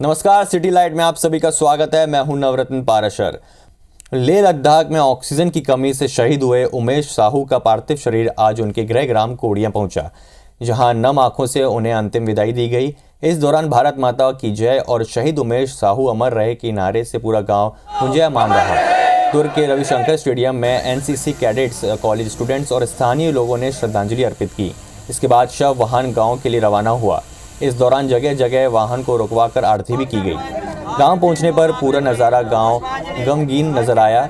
नमस्कार, city light में आप सभी का स्वागत है। मैं हूं नवरत्न पाराशर। लेह लद्दाख में ऑक्सीजन की कमी से शहीद हुए उमेश साहू का पार्थिव शरीर आज उनके गृह ग्राम कोड़ियां पहुंचा, जहां नम आंखों से उन्हें अंतिम विदाई दी गई। इस दौरान भारत माता की जय और शहीद उमेश साहू अमर रहे के नारे से पूरा गांव गुंजायमान रहा। दुर्ग के रविशंकर स्टेडियम में एनसीसी कैडेट्स, कॉलेज स्टूडेंट्स और स्थानीय लोगों ने श्रद्धांजलि अर्पित की। इसके बाद शव वाहन गाँव के लिए रवाना हुआ। इस दौरान जगह जगह वाहन को रुकवाकर आरती भी की गई। गांव पहुंचने पर पूरा नज़ारा गांव गमगीन नजर आया।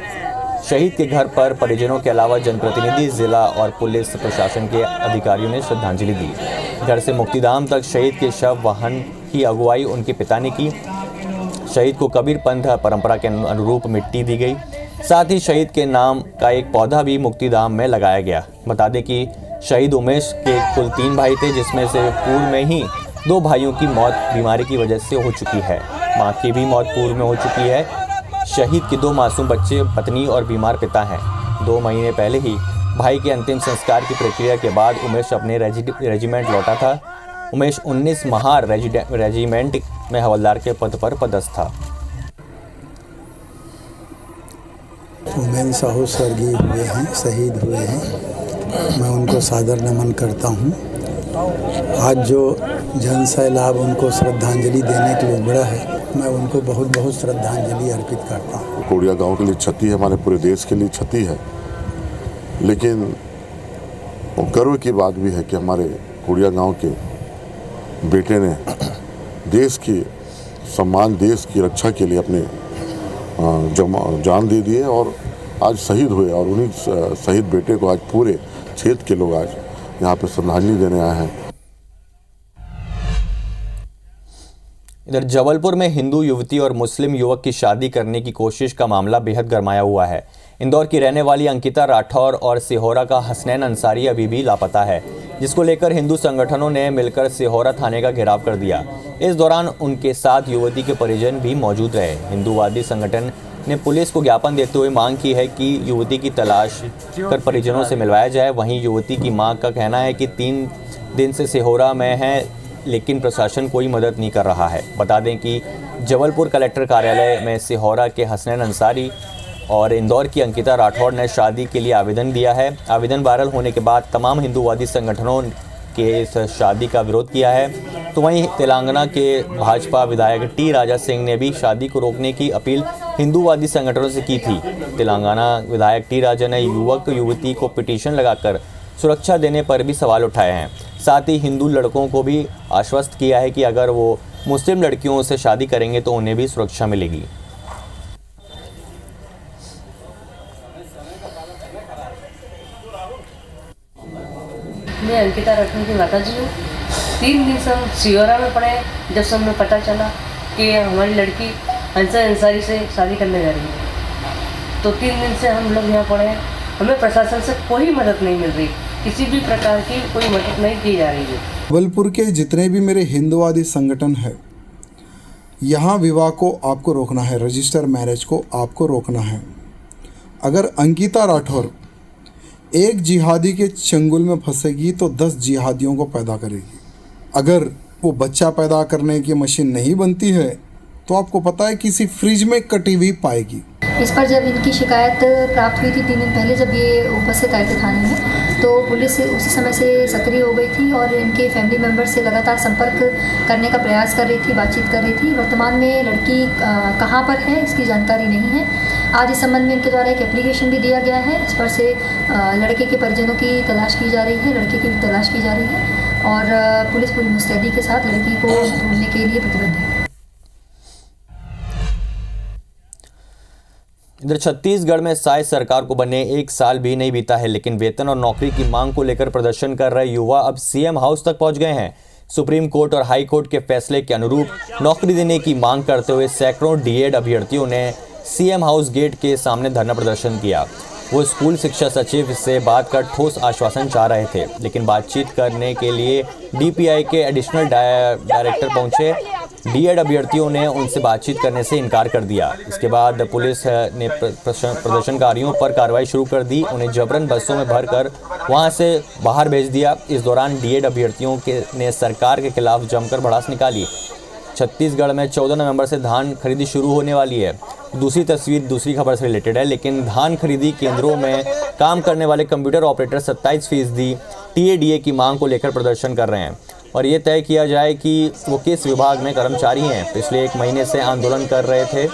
शहीद के घर पर परिजनों के अलावा जनप्रतिनिधि, जिला और पुलिस प्रशासन के अधिकारियों ने श्रद्धांजलि दी। घर से मुक्तिधाम तक शहीद के शव वाहन की अगुवाई उनके पिता ने की। शहीद को कबीर पंथ परंपरा के अनुरूप मिट्टी दी गई। साथ ही शहीद के नाम का एक पौधा भी मुक्तिधाम में लगाया गया। बता दें कि शहीद उमेश के कुल 3 भाई थे, जिसमें से पूर्व में ही 2 भाइयों की मौत बीमारी की वजह से हो चुकी है। मां की भी मौत पूर्व में हो चुकी है। शहीद के 2 मासूम बच्चे, पत्नी और बीमार पिता हैं। 2 महीने पहले ही भाई के अंतिम संस्कार की प्रक्रिया के बाद उमेश अपने रेजिमेंट लौटा था। उमेश 19 महार रेजिमेंट में हवलदार के पद पर पदस्थ था। उमेश साहू स्वर्गीय हुए हैं, शहीद हुए हैं। मैं उनको सादर नमन करता हूँ। आज जो जन सैलाब उनको श्रद्धांजलि देने के लिए उमड़ा है, मैं उनको बहुत बहुत श्रद्धांजलि अर्पित करता हूँ। कोड़िया गांव के लिए क्षति है, हमारे पूरे देश के लिए क्षति है, लेकिन गर्व की बात भी है कि हमारे कोड़िया गांव के बेटे ने देश की सम्मान, देश की रक्षा के लिए अपने जान दे दिए और आज शहीद हुए। और उन्हीं शहीद बेटे को आज पूरे क्षेत्र के लोग आज यहाँ पे श्रद्धांजलि देने आए हैं। इधर जबलपुर में हिंदू युवती और मुस्लिम युवक की शादी करने की कोशिश का मामला बेहद गरमाया हुआ है। इंदौर की रहने वाली अंकिता राठौर और सिहोरा का हसनैन अंसारी अभी भी लापता है, जिसको लेकर हिंदू संगठनों ने मिलकर सिहोरा थाने का घेराव कर दिया। इस दौरान उनके साथ युवती के परिजन भी मौजूद रहे। हिंदूवादी संगठन ने पुलिस को ज्ञापन देते हुए मांग की है कि युवती की तलाश कर परिजनों से मिलवाया जाए। वहीं युवती की मां का कहना है कि 3 दिन से सिहोरा में है, लेकिन प्रशासन कोई मदद नहीं कर रहा है। बता दें कि जबलपुर कलेक्टर कार्यालय में सिहोरा के हसनैन अंसारी और इंदौर की अंकिता राठौर ने शादी के लिए आवेदन दिया है। आवेदन वायरल होने के बाद तमाम हिंदूवादी संगठनों के इस शादी का विरोध किया है। तो वहीं तेलंगाना के भाजपा विधायक टी राजा सिंह ने भी शादी को रोकने की अपील हिंदूवादी संगठनों से की थी। तेलंगाना विधायक टी राजा ने युवक युवती को पिटीशन लगाकर सुरक्षा देने पर भी सवाल उठाए हैं। साथ ही हिंदू लड़कों को भी आश्वस्त किया है कि अगर वो मुस्लिम लड़कियों से शादी करेंगे तो उन्हें भी सुरक्षा मिलेगी। मैं अंकिता राठौर की माता जी हूँ। 3 दिन से हम सिहोरा में पड़े। जब से हमें पता चला कि हमारी लड़की हसनैन अंसारी से शादी करने जा रही है, तो 3 दिन से हम लोग यहाँ पड़े हैं। हमें प्रशासन से कोई मदद नहीं मिल रही, किसी भी प्रकार की कोई मदद नहीं की जा रही है। जबलपुर के जितने भी मेरे हिंदूवादी संगठन है, यहाँ विवाह को आपको रोकना है, रजिस्टर मैरिज को आपको रोकना है। अगर अंकिता राठौर एक जिहादी के चंगुल में फंसेगी तो 10 जिहादियों को पैदा करेगी। अगर वो बच्चा पैदा करने की मशीन नहीं बनती है तो आपको पता है किसी फ्रिज में कटी हुई पाएगी। इस पर जब इनकी शिकायत प्राप्त हुई थी 3 दिन पहले, जब ये उपस्थित आए थे थाने में, तो पुलिस उसी समय से सक्रिय हो गई थी और इनके फैमिली मेम्बर से लगातार संपर्क करने का प्रयास कर रही थी, बातचीत कर रही थी। वर्तमान में लड़की कहाँ पर है इसकी जानकारी नहीं है। आज इस संबंध में इनके द्वारा एक एप्लीकेशन भी दिया गया है। इस पर से लड़के के परिजनों की तलाश की जा रही है, लड़के की भी तलाश की जा रही है और पुलिस पूरी मुस्तैदी के साथ लड़की को ढूंढने के लिए प्रतिबद्ध है। इधर छत्तीसगढ़ में साय सरकार को बने 1 साल भी नहीं बीता है, लेकिन वेतन और नौकरी की मांग को लेकर प्रदर्शन कर रहे युवा अब सीएम हाउस तक पहुंच गए हैं। सुप्रीम कोर्ट और हाई कोर्ट के फैसले के अनुरूप नौकरी देने की मांग करते हुए सैकड़ों डीएड अभ्यर्थियों ने सीएम हाउस गेट के सामने धरना प्रदर्शन किया। वो स्कूल शिक्षा सचिव से बात कर ठोस आश्वासन चाह रहे थे, लेकिन बातचीत करने के लिए डीपीआई के एडिशनल डायरेक्टर पहुंचे। डीएड अभ्यर्थियों ने उनसे बातचीत करने से इनकार कर दिया। इसके बाद पुलिस ने प्रदर्शनकारियों पर कार्रवाई शुरू कर दी। उन्हें जबरन बसों में भरकर वहां से बाहर भेज दिया। इस दौरान डीएड अभ्यर्थियों ने सरकार के खिलाफ जमकर भड़ास निकाली। छत्तीसगढ़ में 14 नवंबर से धान खरीदी शुरू होने वाली है। दूसरी तस्वीर दूसरी खबर से रिलेटेड है, लेकिन धान खरीदी केंद्रों में काम करने वाले कंप्यूटर ऑपरेटर 27% टीएडीए की मांग को लेकर प्रदर्शन कर रहे हैं और ये तय किया जाए कि वो किस विभाग में कर्मचारी हैं। पिछले 1 महीने से आंदोलन कर रहे थे,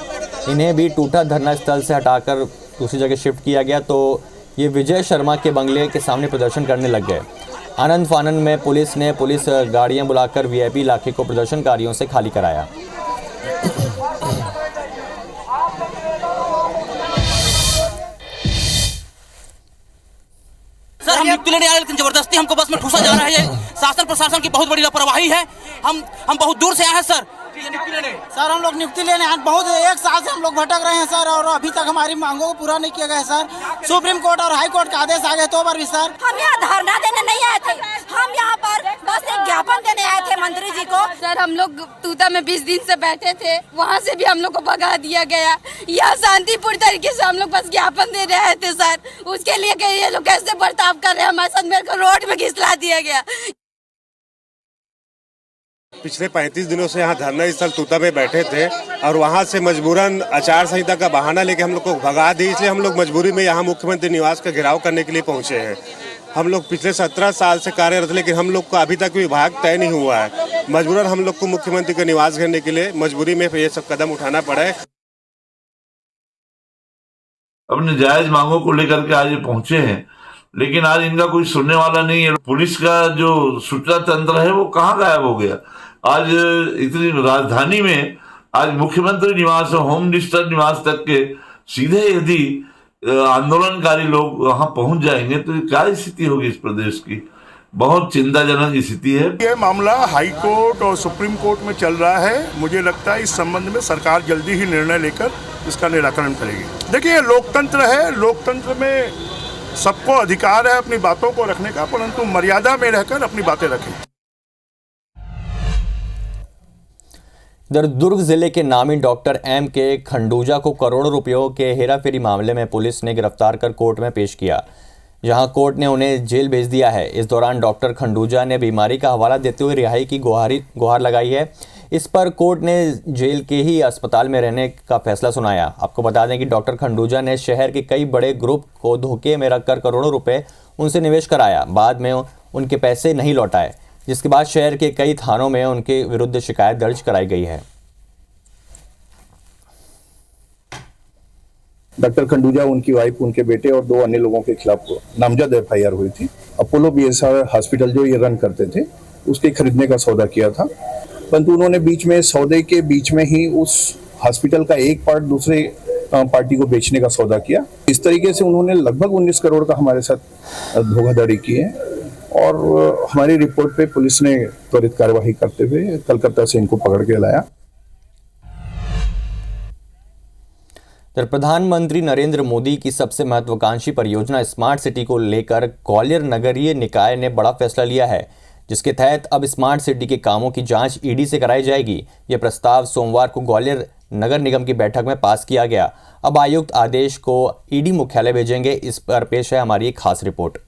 इन्हें भी टूटा धरना स्थल से हटाकर दूसरी जगह शिफ्ट किया गया तो ये विजय शर्मा के बंगले के सामने प्रदर्शन करने लग गए। आनंद फानन में पुलिस ने गाड़ियां बुलाकर वीआईपी इलाके को प्रदर्शनकारियों से खाली कराया। सर, हम नियुक्ति लेने आए लेकिन जबरदस्ती हमको बस में ठूसा जा रहा है। शासन प्रशासन की बहुत बड़ी लापरवाही है। हम बहुत दूर से आए हैं सर नियुक्ति लेने। सर, हम लोग नियुक्ति लेने आए, बहुत 1 साल से हम लोग भटक रहे हैं सर, और अभी तक हमारी मांगों को पूरा नहीं किया गया है सर। सुप्रीम कोर्ट और हाई कोर्ट का आदेश आ गए 2 बार भी सर। हम यहाँ धरना देने नहीं आए थे, हम यहाँ पर बस एक ज्ञापन देने आए थे मंत्री जी को। सर, हम लोग तूता में 20 दिन से बैठे थे, वहाँ से भी हम लोग को भगा दिया गया। यह शांतिपूर्ण तरीके से हम लोग बस ज्ञापन दे रहे थे सर, उसके लिए कि ये लोग कैसे बर्ताव कर रहे हैं हमारे साथ, मेरे को रोड में घिसला दिया गया। पिछले 35 दिनों से यहाँ धरना स्थल तूता में बैठे थे और वहाँ से मजबूरन आचार संहिता का बहाना लेके हम लोग को भगा दी, इसलिए हम लोग मजबूरी में यहाँ मुख्यमंत्री निवास का घेराव करने के लिए पहुँचे हैं। हम लोग पिछले 17 साल से कार्यरत, लेकिन हम लोग को अभी तक विभाग तय नहीं हुआ है। मजबूरन हम लोग को मुख्यमंत्री का निवास घेरने के लिए मजबूरी में ये सब कदम उठाना पड़ा है। अपने जायज मांगों को लेकर के आज ये पहुंचे हैं, लेकिन आज इनका कोई सुनने वाला नहीं है। पुलिस का जो सूचना तंत्र है वो कहाँ गायब हो गया। आज इतनी राजधानी में आज मुख्यमंत्री निवास और होम मिनिस्टर निवास तक के सीधे यदि आंदोलनकारी लोग वहां पहुंच जाएंगे तो क्या स्थिति होगी इस प्रदेश की। बहुत चिंताजनक स्थिति है। ये मामला हाई कोर्ट और सुप्रीम कोर्ट में चल रहा है। मुझे लगता है इस संबंध में सरकार जल्दी ही निर्णय लेकर इसका निराकरण करेगी। देखिए, लोकतंत्र है, लोकतंत्र में सबको अधिकार है अपनी बातों को रखने का, परंतु मर्यादा में रहकर अपनी बातें रखें। इधर दुर्ग जिले के नामी डॉक्टर एम के खंडूजा को करोड़ों रुपयों के हेराफेरी मामले में पुलिस ने गिरफ्तार कर कोर्ट में पेश किया, जहां कोर्ट ने उन्हें जेल भेज दिया है। इस दौरान डॉक्टर खंडूजा ने बीमारी का हवाला देते हुए रिहाई की गुहार लगाई है। इस पर कोर्ट ने जेल के ही अस्पताल में रहने का फैसला सुनाया। आपको बता दें कि डॉक्टर खंडूजा ने शहर के कई बड़े ग्रुप को धोखे में रखकर करोड़ों रुपए उनसे निवेश कराया, बाद में उनके पैसे नहीं लौटाए, जिसके बाद शहर के कई थानों में उनके विरुद्ध शिकायत दर्ज कराई गई है। डॉक्टर खंडूजा, उनकी वाइफ, उनके बेटे और 2 अन्य लोगों के खिलाफ नामजद एफआईआर हुई थी। अपोलो बीएसआर हॉस्पिटल जो ये रन करते थे उसके खरीदने का सौदा किया था, परंतु उन्होंने बीच में सौदे के बीच में ही उस हॉस्पिटल का एक पार्ट दूसरे पार्टी को बेचने का सौदा किया। इस तरीके से उन्होंने लगभग 19 करोड़ का हमारे साथ धोखाधड़ी की है और हमारी रिपोर्ट पे पुलिस ने त्वरित कार्यवाही करते हुए कलकत्ता से इनको पकड़ के लाया। प्रधानमंत्री नरेंद्र मोदी की सबसे महत्वाकांक्षी परियोजना स्मार्ट सिटी को लेकर ग्वालियर नगरीय निकाय ने बड़ा फैसला लिया है, जिसके तहत अब स्मार्ट सिटी के कामों की जांच ईडी से कराई जाएगी। यह प्रस्ताव सोमवार को ग्वालियर नगर निगम की बैठक में पास किया गया। अब आयुक्त आदेश को ईडी मुख्यालय भेजेंगे। इस पर पेश है हमारी एक खास रिपोर्ट।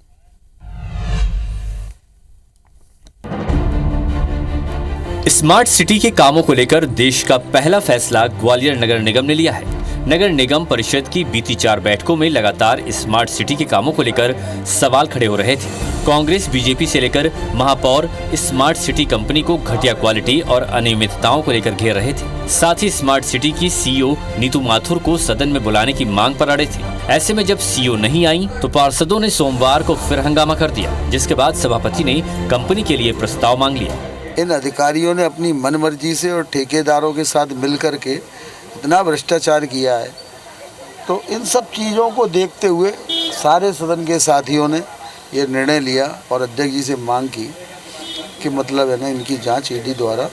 स्मार्ट सिटी के कामों को लेकर देश का पहला फैसला ग्वालियर नगर निगम ने लिया है। नगर निगम परिषद की बीती 4 बैठकों में लगातार स्मार्ट सिटी के कामों को लेकर सवाल खड़े हो रहे थे। कांग्रेस, बीजेपी से लेकर महापौर स्मार्ट सिटी कंपनी को घटिया क्वालिटी और अनियमितताओं को लेकर घेर रहे थे। साथ ही स्मार्ट सिटी की सीईओ नीतू माथुर को सदन में बुलाने की मांग पर अड़े थे। ऐसे में जब सीईओ नहीं आई तो पार्षदों ने सोमवार को फिर हंगामा कर दिया, जिसके बाद सभापति ने कंपनी के लिए प्रस्ताव मांग लिया। इन अधिकारियों ने अपनी मनमर्जी से और ठेकेदारों के साथ मिलकर के इतना भ्रष्टाचार किया है, तो इन सब चीज़ों को देखते हुए सारे सदन के साथियों ने ये निर्णय लिया और अध्यक्ष जी से मांग की कि मतलब है ना, इनकी जांच ईडी द्वारा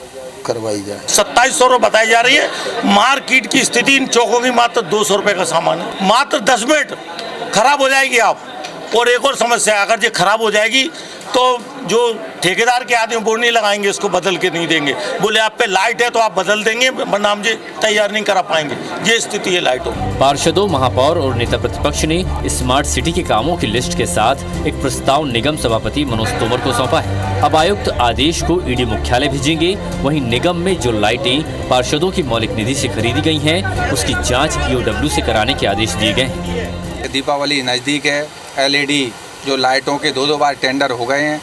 करवाई जाए। 2700 रुपये बताई जा रही है। मार्केट की स्थिति इन चौकों की मात्र 200 रुपये का सामान है। मात्र 10 मिनट खराब हो जाएगी आप। और एक और समस्या, अगर ये खराब हो जाएगी तो जो ठेकेदार के आदमी वो नहीं लगाएंगे, इसको बदल के नहीं देंगे। बोले आप पे लाइट है तो आप बदल देंगे, वरना हम ये तैयार नहीं करा पाएंगे। ये स्थिति है लाइटों। पार्षदों, महापौर और नेता प्रतिपक्ष ने स्मार्ट सिटी के कामों की लिस्ट के साथ एक प्रस्ताव निगम सभापति मनोज तोमर को सौंपा है। अब आयुक्त आदेश को ईडी मुख्यालय भेजेंगे। वहीं निगम में जो लाइटें पार्षदों की मौलिक निधि से खरीदी गई हैं, उसकी जांच ईओडब्ल्यू से कराने के आदेश दिए गए हैं। दीपावली नज़दीक है, एलईडी जो लाइटों के 2-2 बार टेंडर हो गए हैं,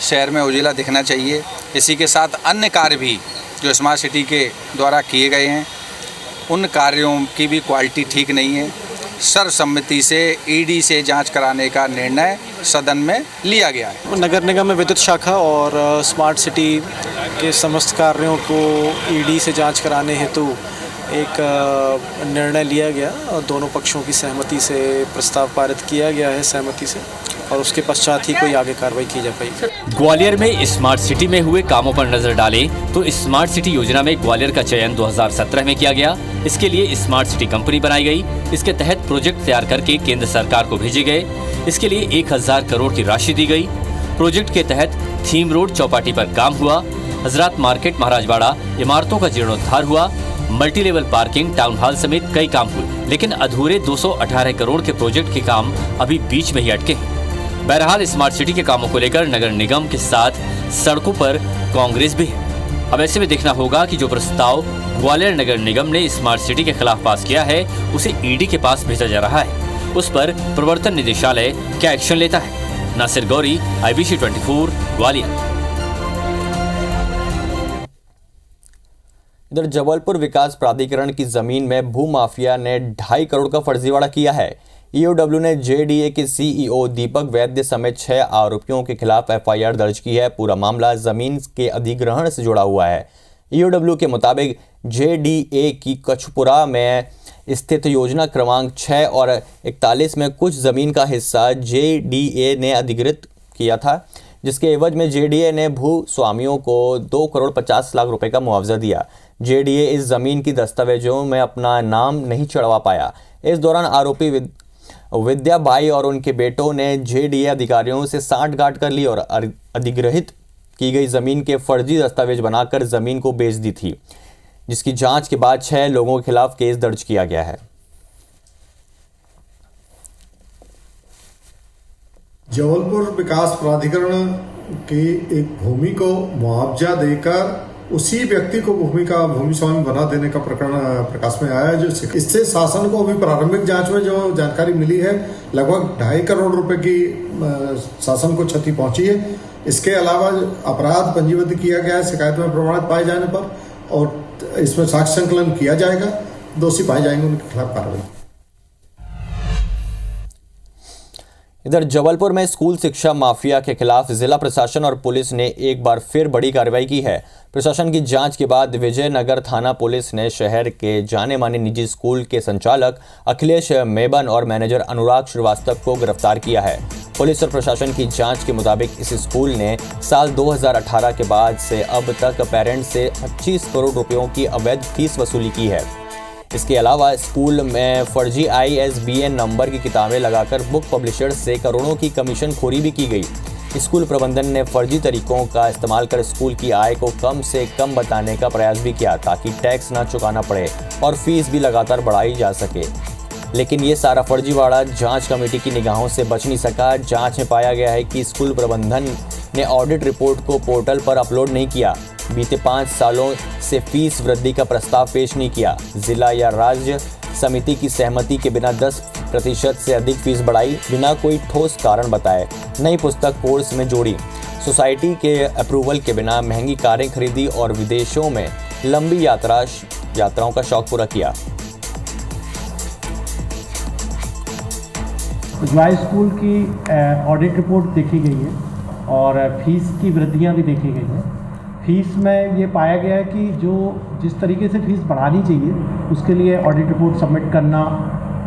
शहर में उजिला दिखना चाहिए। इसी के साथ अन्य कार्य भी जो स्मार्ट सिटी के द्वारा किए गए हैं, उन कार्यों की भी क्वालिटी ठीक नहीं है। सर्वसम्मति से ईडी से जांच कराने का निर्णय सदन में लिया गया है। नगर निगम में विद्युत शाखा और स्मार्ट सिटी के समस्त कार्यों को ईडी से जांच कराने हेतु एक निर्णय लिया गया और दोनों पक्षों की सहमति से प्रस्ताव पारित किया गया है, सहमति से, और उसके पश्चात ही कोई आगे कार्रवाई की जा पाई। ग्वालियर में स्मार्ट सिटी में हुए कामों पर नजर डालें तो स्मार्ट सिटी योजना में ग्वालियर का चयन 2017 में किया गया। इसके लिए स्मार्ट सिटी कंपनी बनाई गई। इसके तहत प्रोजेक्ट तैयार करके केंद्र सरकार को भेजे गए। इसके लिए 1000 करोड़ की राशि दी गई। प्रोजेक्ट के तहत थीम रोड चौपाटी पर काम हुआ। हजरत मार्केट, महाराजवाड़ा इमारतों का जीर्णोद्धार हुआ। Multi level parking, town hall समेत कई काम हुए, लेकिन अधूरे 218 करोड़ के प्रोजेक्ट के काम अभी बीच में ही अटके हैं। बहरहाल स्मार्ट सिटी के कामों को लेकर नगर निगम के साथ सड़कों पर कांग्रेस भी है। अब ऐसे में देखना होगा कि जो प्रस्ताव ग्वालियर नगर निगम ने स्मार्ट सिटी के खिलाफ पास किया है, उसे ईडी के पास भेजा जा रहा है। उस पर प्रवर्तन निदेशालय क्या एक्शन लेता है। नासिर गौरी, IBC 24, ग्वालियर। इधर जबलपुर विकास प्राधिकरण की जमीन में भूमाफिया ने 2.5 करोड़ का फर्जीवाड़ा किया है। ईओडब्ल्यू ने JDA के CEO दीपक वैद्य समेत 6 आरोपियों के खिलाफ FIR दर्ज की है। पूरा मामला जमीन के अधिग्रहण से जुड़ा हुआ है। ईओडब्ल्यू के मुताबिक JDA की कछपुरा में स्थित योजना क्रमांक 6 और 41 में कुछ जमीन का हिस्सा JDA ने अधिग्रहित किया था, जिसके एवज में JDA ने भू स्वामियों को 2 करोड़ 50 लाख रुपए का मुआवजा दिया। JDA इस जमीन की दस्तावेजों में अपना नाम नहीं चढ़वा पाया। इस दौरान आरोपी विद्या बाई और उनके बेटों ने JDA अधिकारियों से सांठगांठ कर ली और अधिग्रहित की गई जमीन के फर्जी दस्तावेज बनाकर जमीन को बेच दी थी, जिसकी जांच के बाद 6 लोगों के खिलाफ केस दर्ज किया गया है। जबलपुर विकास प्राधिकरण की एक भूमि को मुआवजा देकर उसी व्यक्ति को भूमि स्वामी बना देने का प्रकरण प्रकाश में आया है। जो इससे शासन को अभी प्रारंभिक जांच में जो जानकारी मिली है, लगभग 2.5 करोड़ रुपए की शासन को क्षति पहुंची है। इसके अलावा अपराध पंजीबद्ध किया गया है शिकायत में प्रमाणित पाए जाने पर, और इसमें साक्ष्य संकलन किया जाएगा। दोषी पाए जाएंगे उनके खिलाफ कार्रवाई। इधर जबलपुर में स्कूल शिक्षा माफिया के खिलाफ जिला प्रशासन और पुलिस ने एक बार फिर बड़ी कार्रवाई की है। प्रशासन की जांच के बाद विजयनगर थाना पुलिस ने शहर के जाने माने निजी स्कूल के संचालक अखिलेश मेबन और मैनेजर अनुराग श्रीवास्तव को गिरफ्तार किया है। पुलिस और प्रशासन की जांच के मुताबिक इस स्कूल ने साल 2018 के बाद से अब तक पेरेंट्स से 25 करोड़ रुपयों की अवैध फीस वसूली की है। इसके अलावा स्कूल में फर्जी ISBN नंबर की किताबें लगाकर बुक पब्लिशर्स से करोड़ों की कमीशन खोरी भी की गई। स्कूल प्रबंधन ने फर्जी तरीकों का इस्तेमाल कर स्कूल की आय को कम से कम बताने का प्रयास भी किया, ताकि टैक्स ना चुकाना पड़े और फीस भी लगातार बढ़ाई जा सके। लेकिन ये सारा फर्जीवाड़ा जांच कमेटी की निगाहों से बच नहीं सका। जांच में पाया गया है कि स्कूल प्रबंधन ने ऑडिट रिपोर्ट को पोर्टल पर अपलोड नहीं किया, बीते 5 सालों से फीस वृद्धि का प्रस्ताव पेश नहीं किया, जिला या राज्य समिति की सहमति के बिना 10% से अधिक फीस बढ़ाई, बिना कोई ठोस कारण बताए नई पुस्तक कोर्स में जोड़ी, सोसाइटी के अप्रूवल के बिना महंगी कारें खरीदी और विदेशों में लंबी यात्राओं का शौक पूरा किया। जॉय स्कूल की ऑडिट रिपोर्ट देखी गई है और फीस की वृद्धियां भी देखी गई हैं। फीस में ये पाया गया है कि जिस तरीके से फीस बढ़ानी चाहिए उसके लिए ऑडिट रिपोर्ट सबमिट करना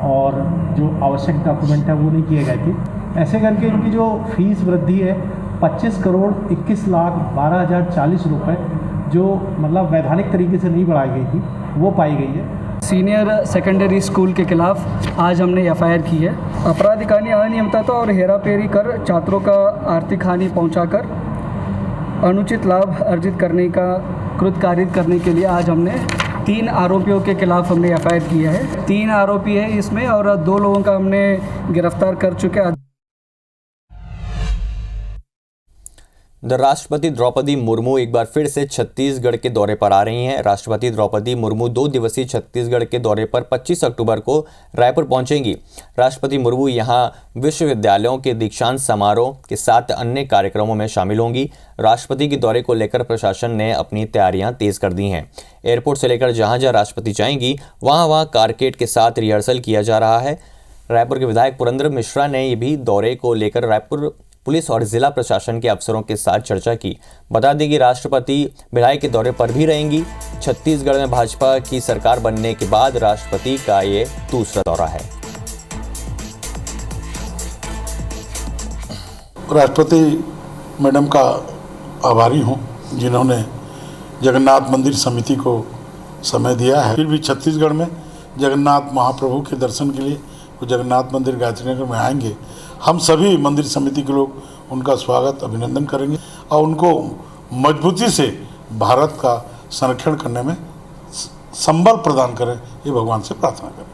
और जो आवश्यक डॉक्यूमेंट है वो नहीं किए गए थे। ऐसे करके इनकी जो फीस वृद्धि है 25 करोड़ 21 लाख 12,040 रुपये, जो मतलब वैधानिक तरीके से नहीं बढ़ाई गई थी, वो पाई गई है। सीनियर सेकेंडरी स्कूल के खिलाफ आज हमने FIR की है। आपराधिक हानि, अनियमितता और हेराफेरी कर छात्रों का आर्थिक हानि पहुंचाकर अनुचित लाभ अर्जित करने का कृत्य कारित करने के लिए आज हमने 3 आरोपियों के खिलाफ हमने एफआईआर किया है। 3 आरोपी है इसमें और 2 लोगों का हमने गिरफ्तार कर चुके हैं। राष्ट्रपति द्रौपदी मुर्मू एक बार फिर से छत्तीसगढ़ के दौरे पर आ रही हैं। राष्ट्रपति द्रौपदी मुर्मू 2 दिवसीय छत्तीसगढ़ के दौरे पर 25 अक्टूबर को रायपुर पहुंचेंगी। राष्ट्रपति मुर्मू यहां विश्वविद्यालयों के दीक्षांत समारोह के साथ अन्य कार्यक्रमों में शामिल होंगी। राष्ट्रपति के दौरे को लेकर प्रशासन ने अपनी तैयारियां तेज कर दी हैं। एयरपोर्ट से लेकर जहां जहां राष्ट्रपति जाएंगी वहां कारकेड के साथ रिहर्सल किया जा रहा है। रायपुर के विधायक पुरंदर मिश्रा ने ये भी दौरे को लेकर रायपुर पुलिस और जिला प्रशासन के अफसरों के साथ चर्चा की। बता दें कि राष्ट्रपति भिलाई के दौरे पर भी रहेंगी। छत्तीसगढ़ में भाजपा की सरकार बनने के बाद राष्ट्रपति का ये दूसरा दौरा है। राष्ट्रपति मैडम का आभारी हूं जिन्होंने जगन्नाथ मंदिर समिति को समय दिया है। फिर भी छत्तीसगढ़ में जगन्नाथ महाप्रभु के दर्शन के लिए वो जगन्नाथ मंदिर गायत्रीनगर में आएंगे। हम सभी मंदिर समिति के लोग उनका स्वागत अभिनंदन करेंगे और उनको मजबूती से भारत का संरक्षण करने में संबल प्रदान करें, ये भगवान से प्रार्थना करें।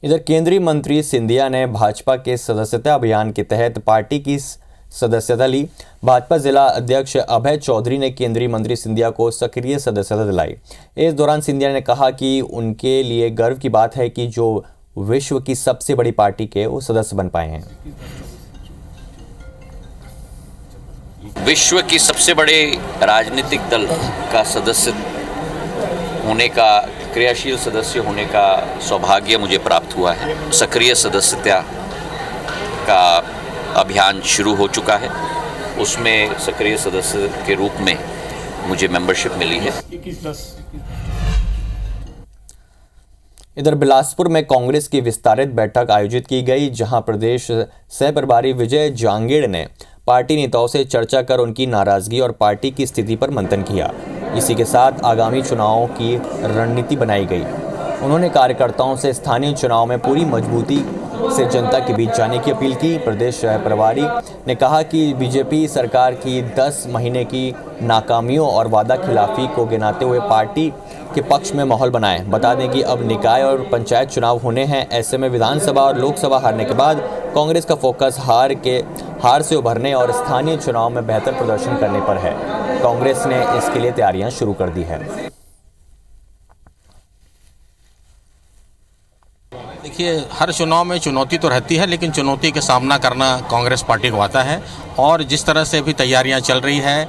इधर केंद्रीय मंत्री सिंधिया ने भाजपा के सदस्यता अभियान के तहत पार्टी की सदस्यता ली। भाजपा जिला अध्यक्ष अभय चौधरी ने केंद्रीय मंत्री सिंधिया को सक्रिय सदस्यता दिलाई। इस दौरान सिंधिया ने कहा कि उनके लिए गर्व की बात है कि जो विश्व की सबसे बड़ी पार्टी के वो सदस्य बन पाए हैं। विश्व की सबसे बड़े राजनीतिक दल का सदस्य होने का, क्रियाशील सदस्य होने का सौभाग्य मुझे प्राप्त हुआ है। सक्रिय सदस्यता का अभियान शुरू हो चुका है, उसमें सक्रिय सदस्य के रूप में मुझे मेंबरशिप मिली है। इधर बिलासपुर में कांग्रेस की विस्तारित बैठक आयोजित की गई, जहां प्रदेश सह प्रभारी विजय जांगेड़ ने पार्टी नेताओं से चर्चा कर उनकी नाराजगी और पार्टी की स्थिति पर मंथन किया। इसी के साथ आगामी चुनावों की रणनीति बनाई गई। उन्होंने कार्यकर्ताओं से स्थानीय चुनाव में पूरी मजबूती से जनता के बीच जाने की अपील की। प्रदेश सह प्रभारी ने कहा कि बीजेपी सरकार की 10 महीने की नाकामियों और वादा खिलाफी को गिनाते हुए पार्टी के पक्ष में माहौल बनाएं। बता दें कि अब निकाय और पंचायत चुनाव होने हैं। ऐसे में विधानसभा और लोकसभा हारने के बाद कांग्रेस का फोकस हार से उभरने और स्थानीय चुनाव में बेहतर प्रदर्शन करने पर है। कांग्रेस ने इसके लिए तैयारियां शुरू कर दी है। देखिए, हर चुनाव में चुनौती तो रहती है, लेकिन चुनौती का सामना करना कांग्रेस पार्टी को आता है। और जिस तरह से अभी तैयारियां चल रही है,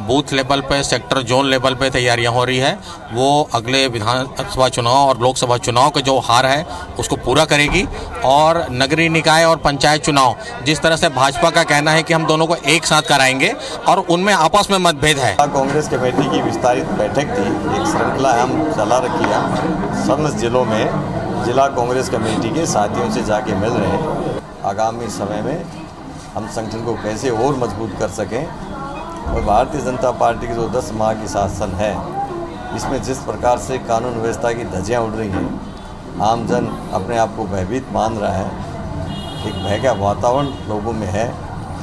बूथ लेवल पे, सेक्टर जोन लेवल पे तैयारियां हो रही है, वो अगले विधानसभा चुनाव और लोकसभा चुनाव का जो हार है उसको पूरा करेगी। और नगरीय निकाय और पंचायत चुनाव जिस तरह से भाजपा का कहना है कि हम दोनों को एक साथ कराएंगे और उनमें आपस में मतभेद है। कांग्रेस कमेटी की विस्तारित बैठक थी, एक श्रृंखला हम चला रखी है। सब जिलों में जिला कांग्रेस कमेटी के साथियों से जाके मिल रहे हैं। आगामी समय में हम संगठन को कैसे और मजबूत कर सकें और भारतीय जनता पार्टी की जो 10 माह की शासन है, इसमें जिस प्रकार से कानून व्यवस्था की धज्जियां उड़ रही हैं, आमजन अपने आप को भयभीत मान रहा है। एक भय का वातावरण लोगों में है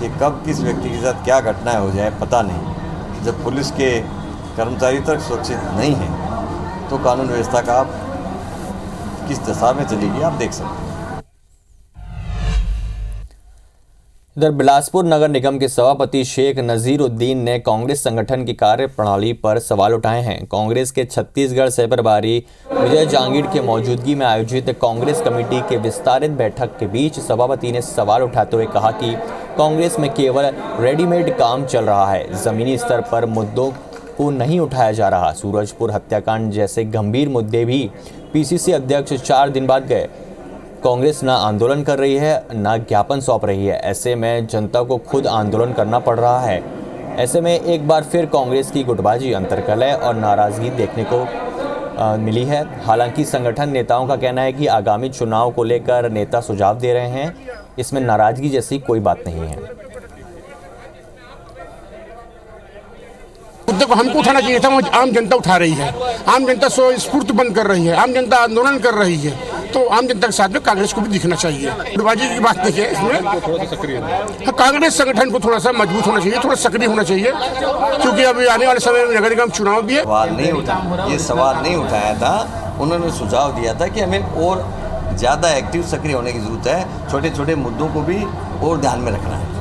कि कब किस व्यक्ति के साथ क्या घटनाएं हो जाए पता नहीं। जब पुलिस के कर्मचारी तक सुरक्षित नहीं है तो कानून व्यवस्था का आप किस दशा में चलेगी आप देख सकते हैं। इधर बिलासपुर नगर निगम के सभापति शेख नजीरुद्दीन ने कांग्रेस संगठन की कार्य प्रणाली पर सवाल उठाए हैं। कांग्रेस के छत्तीसगढ़ सह प्रभारी विजय जांगीड़ के मौजूदगी में आयोजित कांग्रेस कमेटी के विस्तारित बैठक के बीच सभापति ने सवाल उठाते हुए कहा कि कांग्रेस में केवल रेडीमेड काम चल रहा है, जमीनी स्तर पर मुद्दों को नहीं उठाया जा रहा। सूरजपुर हत्याकांड जैसे गंभीर मुद्दे भी पीसीसी अध्यक्ष 4 दिन बाद गए। कांग्रेस न आंदोलन कर रही है न ज्ञापन सौंप रही है। ऐसे में जनता को खुद आंदोलन करना पड़ रहा है। ऐसे में एक बार फिर कांग्रेस की गुटबाजी, अंतर्कलह और नाराजगी देखने को मिली है। हालांकि संगठन नेताओं का कहना है कि आगामी चुनाव को लेकर नेता सुझाव दे रहे हैं, इसमें नाराजगी जैसी कोई बात नहीं है। मुद्दे को हमको उठाना चाहिए था, वो आम जनता उठा रही है। आम जनता स्फूर्त बंद कर रही है, आम जनता आंदोलन कर रही है। तो आम जनता के साथ में कांग्रेस को भी दिखना चाहिए। गुटबाजी की बात नहीं है इसमें, कांग्रेस संगठन को थोड़ा सा मजबूत होना चाहिए, थोड़ा सक्रिय होना चाहिए, क्योंकि अभी आने वाले समय में नगर निगम चुनाव भी है। सवाल नहीं उठाया था, उन्होंने सुझाव दिया था कि हमें और ज़्यादा एक्टिव सक्रिय होने की जरूरत है, छोटे छोटे मुद्दों को भी और ध्यान में रखना है।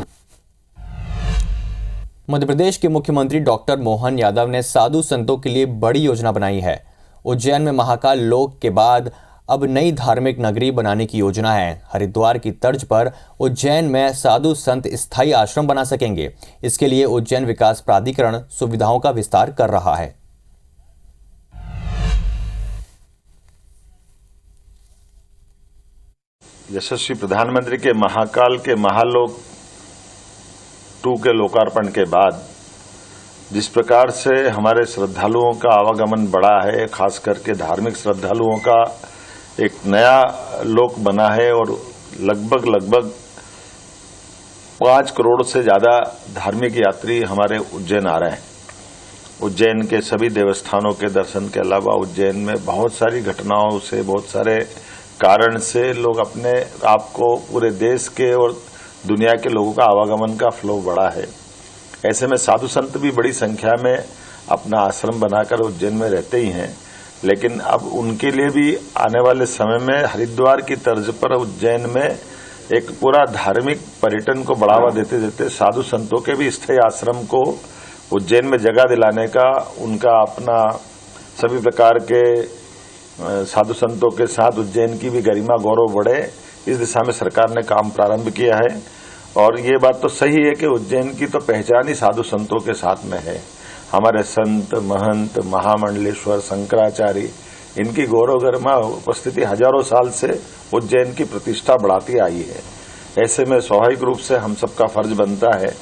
मध्य प्रदेश के मुख्यमंत्री डॉक्टर मोहन यादव ने साधु संतों के लिए बड़ी योजना बनाई है। उज्जैन में महाकाल लोक के बाद अब नई धार्मिक नगरी बनाने की योजना है। हरिद्वार की तर्ज पर उज्जैन में साधु संत स्थायी आश्रम बना सकेंगे। इसके लिए उज्जैन विकास प्राधिकरण सुविधाओं का विस्तार कर रहा है। यशस्वी प्रधानमंत्री के महाकाल के महालोक 2 के लोकार्पण के बाद जिस प्रकार से हमारे श्रद्धालुओं का आवागमन बढ़ा है, खास करके धार्मिक श्रद्धालुओं का एक नया लोक बना है और लगभग 5 करोड़ से ज्यादा धार्मिक यात्री हमारे उज्जैन आ रहे हैं। उज्जैन के सभी देवस्थानों के दर्शन के अलावा उज्जैन में बहुत सारी घटनाओं से, बहुत सारे कारण से लोग अपने आप को पूरे देश के और दुनिया के लोगों का आवागमन का फ्लो बढ़ा है। ऐसे में साधु संत भी बड़ी संख्या में अपना आश्रम बनाकर उज्जैन में रहते ही हैं, लेकिन अब उनके लिए भी आने वाले समय में हरिद्वार की तर्ज पर उज्जैन में एक पूरा धार्मिक पर्यटन को बढ़ावा देते देते साधु संतों के भी स्थायी आश्रम को उज्जैन में जगह दिलाने का, उनका अपना सभी प्रकार के साधु संतों के साथ उज्जैन की भी गरिमा गौरव बढ़े, इस दिशा में सरकार ने काम प्रारंभ किया है। और ये बात तो सही है कि उज्जैन की तो पहचान ही साधु संतों के साथ में है। हमारे संत, महंत, महामंडलेश्वर, शंकराचार्य, इनकी गौरव गरिमा उपस्थिति हजारों साल से उज्जैन की प्रतिष्ठा बढ़ाती आई है। ऐसे में स्वाभाविक रूप से हम सबका फर्ज बनता है,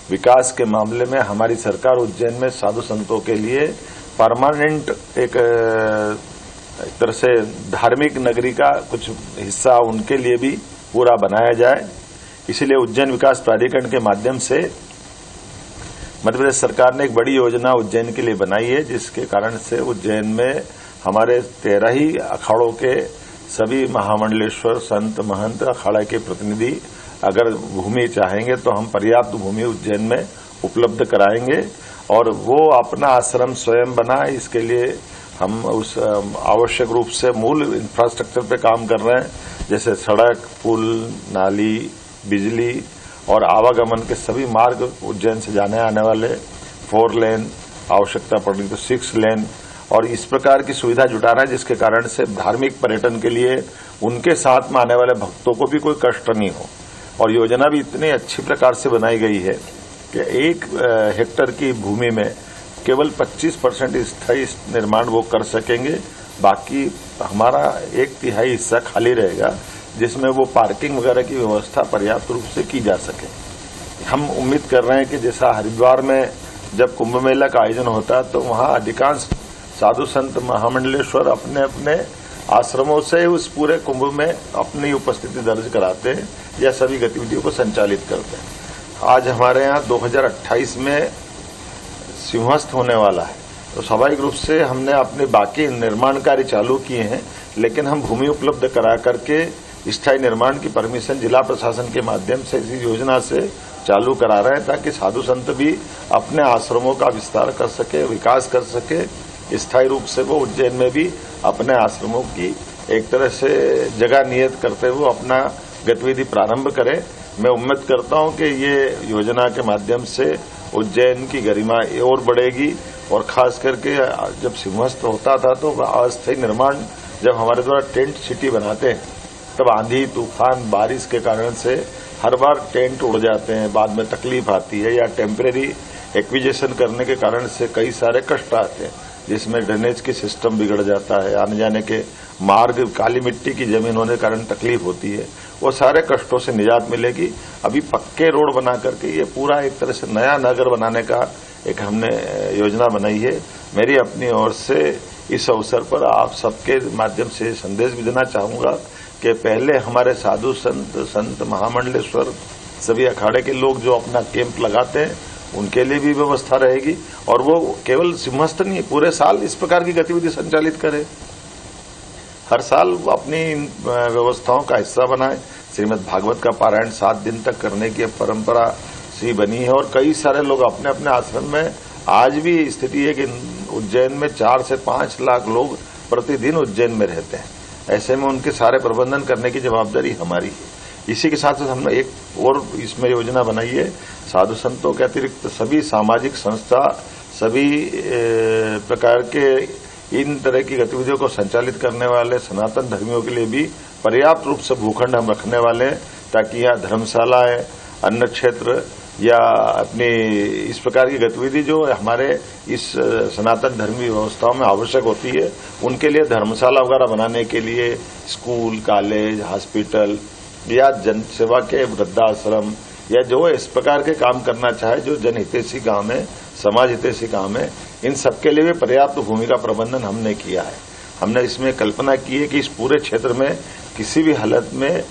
विकास के मामले में हमारी सरकार उज्जैन में साधु संतों के लिए परमानेंट एक तरह से धार्मिक नगरी का कुछ हिस्सा उनके लिए भी पूरा बनाया जाए। इसीलिए उज्जैन विकास प्राधिकरण के माध्यम से मध्य प्रदेश सरकार ने एक बड़ी योजना उज्जैन के लिए बनाई है, जिसके कारण से उज्जैन में हमारे 13 ही अखाड़ों के सभी महामंडलेश्वर, संत, महंत, अखाड़ा के प्रतिनिधि अगर भूमि चाहेंगे तो हम पर्याप्त भूमि उज्जैन में उपलब्ध कराएंगे और वो अपना आश्रम स्वयं बनाए। इसके लिए हम उस आवश्यक रूप से मूल इंफ्रास्ट्रक्चर पे काम कर रहे हैं, जैसे सड़क, पुल, नाली, बिजली और आवागमन के सभी मार्ग उज्जैन से जाने आने वाले 4 लेन, आवश्यकता पड़ने तो 6 लेन और इस प्रकार की सुविधा जुटा रहा है, जिसके कारण से धार्मिक पर्यटन के लिए उनके साथ में आने वाले भक्तों को भी कोई कष्ट नहीं हो। और योजना भी इतनी अच्छी प्रकार से बनाई गई है कि 1 हेक्टेयर की भूमि में केवल 25% स्थायी निर्माण वो कर सकेंगे, बाकी हमारा 1/3 हिस्सा खाली रहेगा, जिसमें वो पार्किंग वगैरह की व्यवस्था पर्याप्त रूप से की जा सके। हम उम्मीद कर रहे हैं कि जैसा हरिद्वार में जब कुंभ मेला का आयोजन होता है तो वहां अधिकांश साधु संत महामंडलेश्वर अपने अपने आश्रमों से उस पूरे कुंभ में अपनी उपस्थिति दर्ज कराते हैं या सभी गतिविधियों को संचालित करते हैं। आज हमारे यहाँ 2028 में सिंहस्थ होने वाला है, तो स्वाभाविक रूप से हमने अपने बाकी निर्माण कार्य चालू किए हैं, लेकिन हम भूमि उपलब्ध करा करके स्थायी निर्माण की परमिशन जिला प्रशासन के माध्यम से इसी योजना से चालू करा रहे हैं, ताकि साधु संत भी अपने आश्रमों का विस्तार कर सके, विकास कर सके, स्थायी रूप से वो उज्जैन में भी अपने आश्रमों की एक तरह से जगह नियत करते हुए अपना गतिविधि प्रारंभ करें। मैं उम्मीद करता हूं कि ये योजना के माध्यम से उज्जैन की गरिमा और बढ़ेगी और खास करके जब सिंहस्थ होता था तो अस्थायी निर्माण जब हमारे द्वारा टेंट सिटी बनाते हैं तब आंधी, तूफान, बारिश के कारण से हर बार टेंट उड़ जाते हैं, बाद में तकलीफ आती है या टेम्परेरी एक्विजिशन करने के कारण से कई सारे कष्ट आते हैं, जिसमें ड्रेनेज की सिस्टम बिगड़ जाता है, आने जाने के मार्ग, काली मिट्टी की जमीन होने के कारण तकलीफ होती है। वो सारे कष्टों से निजात मिलेगी। अभी पक्के रोड बना करके ये पूरा एक तरह से नया नगर बनाने का एक हमने योजना बनाई है। मेरी अपनी ओर से इस अवसर पर आप सबके माध्यम से संदेश भी देना चाहूंगा कि पहले हमारे साधु संत महामंडलेश्वर सभी अखाड़े के लोग जो अपना कैंप लगाते हैं उनके लिए भी व्यवस्था रहेगी और वो केवल सिंहस्थ नहीं पूरे साल इस प्रकार की गतिविधि संचालित करे। हर साल वो अपनी इन व्यवस्थाओं का हिस्सा बनाए। श्रीमद् भागवत का पारायण 7 दिन तक करने की परंपरा सी बनी है और कई सारे लोग अपने अपने आश्रम में, आज भी स्थिति है कि उज्जैन में 4 से 5 लाख लोग प्रतिदिन उज्जैन में रहते हैं। ऐसे में उनके सारे प्रबंधन करने की जवाबदारी हमारी है। इसी के साथ साथ हमने एक और इसमें योजना बनाई है, साधु संतों के अतिरिक्त सभी सामाजिक संस्था, सभी प्रकार के इन तरह की गतिविधियों को संचालित करने वाले सनातन धर्मियों के लिए भी पर्याप्त रूप से भूखंड हम रखने वाले हैं, ताकि यहाँ धर्मशालाएं, अन्न क्षेत्र या अपनी इस प्रकार की गतिविधि जो हमारे इस सनातन धर्मी व्यवस्थाओं में आवश्यक होती है, उनके लिए धर्मशाला वगैरह बनाने के लिए स्कूल, कॉलेज, हॉस्पिटल या जन सेवा के वृद्धाश्रम या जो इस प्रकार के काम करना चाहे, जो जनहितैषी काम है, समाज हितैषी काम है, इन सबके लिए भी पर्याप्त भूमि का प्रबंधन हमने किया है। हमने इसमें कल्पना की है कि इस पूरे क्षेत्र में किसी भी हालत में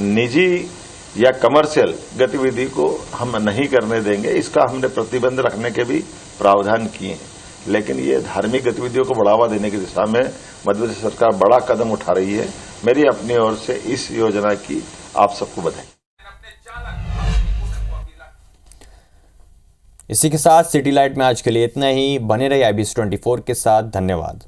निजी या कमर्शियल गतिविधि को हम नहीं करने देंगे। इसका हमने प्रतिबंध रखने के भी प्रावधान किए हैं। लेकिन ये धार्मिक गतिविधियों को बढ़ावा देने की दिशा में मध्य प्रदेश सरकार बड़ा कदम उठा रही है। मेरी अपनी ओर से इस योजना की आप सबको बधाई। इसी के साथ सिटी लाइट में आज के लिए इतना ही। बने रहिए IBC 24 के साथ। धन्यवाद।